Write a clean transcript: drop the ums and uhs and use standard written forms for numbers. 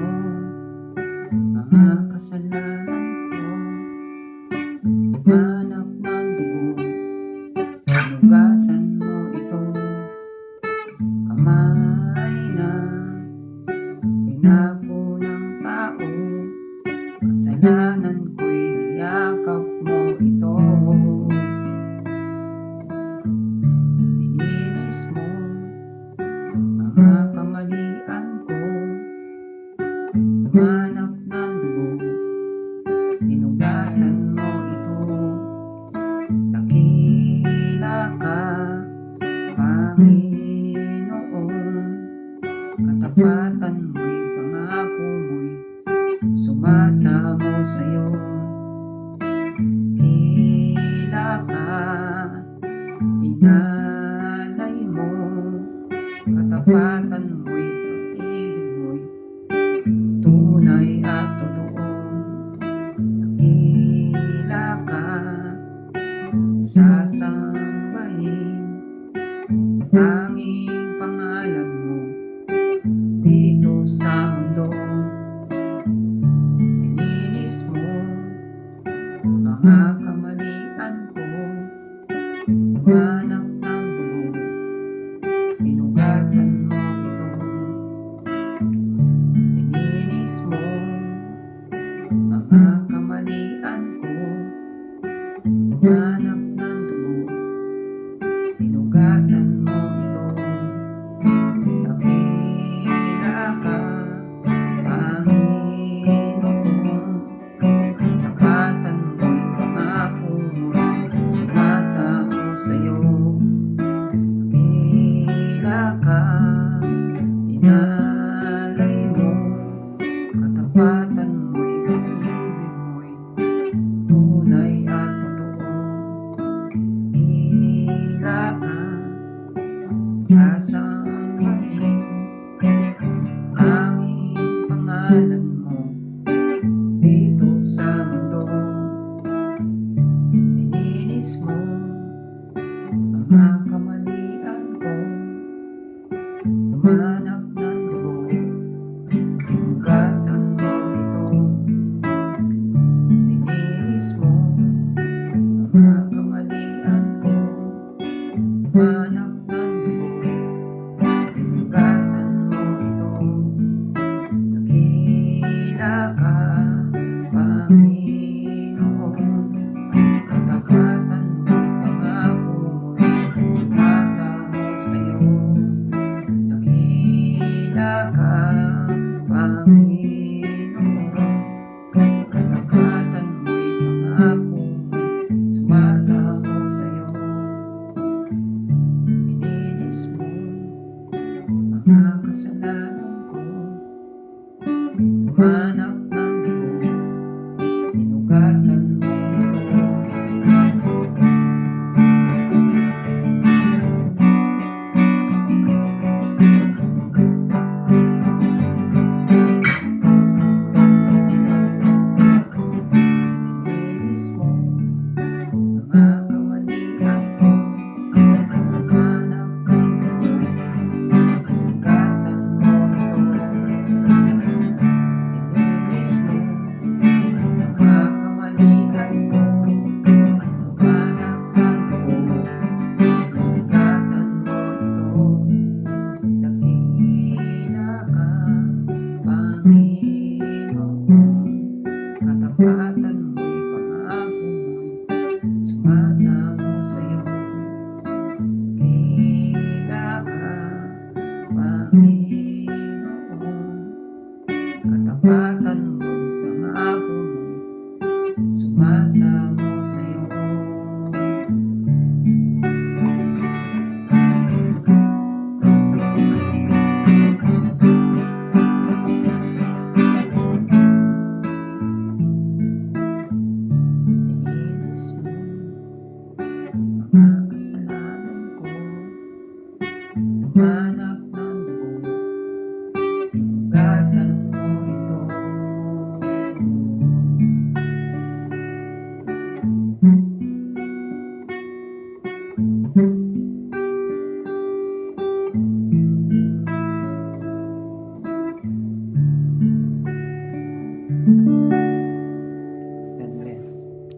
mo mga kasalanan ko. Hanap ng dugo, hinugasan mo ito. Kamay na pinapo ng tao, kasalanan ko'y niyakap mo ito. Nilinis mo mga kamalian ko. Hanap ng dugo, hinugasan mo ito. Dakila ka, Panginoon, katapatan mo'y pangako mo'y sumasamo sa'yo. Dakila ka, inalay mo, katapatan mo'y pag-ibig mo'y tunay at totoo. Dakila ka, sasambahin, tanging pangalan mo dito sa mundo. Nilinis mo mga kamalian ko. Hanap ng dugo, hinugasan mo ito. Nilinis mo mga kamalian ko. Hanap ng dugo, hinugasan mo ito. Dakila ka, Panginoon, katapatan mo'y pangako mo'y sumasamo sa'yo. Dakila ka, inalay mo, katapatan mo'y pag-ibig mo'y tunay at totoo. Dakila ka, sasambahin, tanging pangalan mo dito sa mundo. Nilinis mo mga kamalian ko. Humanap ng dugo, hinugasan mo ito. Nilinis mo mga kamalian ko. Humanap ng dugo, hinugasan mo ito. Dakila ka, Panginoon, katapatan mo'y pangako mo'y sumasamo sa'yo. Dakila ka, Panginoon, katapatan mo'y pangako mo'y sumasamo sa'yo. Nilinis mo mga kasalanan ko. Hanap ng dugo, hinugasan mo ito. Nilinis mo mga kamalian ko. Hanap ng dugo, hinugasan mo ito. Nilinis mo mga kamalian ko. Hanap ng dugo, hinugasan mo ito. Dakila ka, Panginoon, katapatan mo'y pangako mo'y sumasamo sa'yo. Dakila ka, Panginoon, katapatan mo'y pangako mo'y sumasamo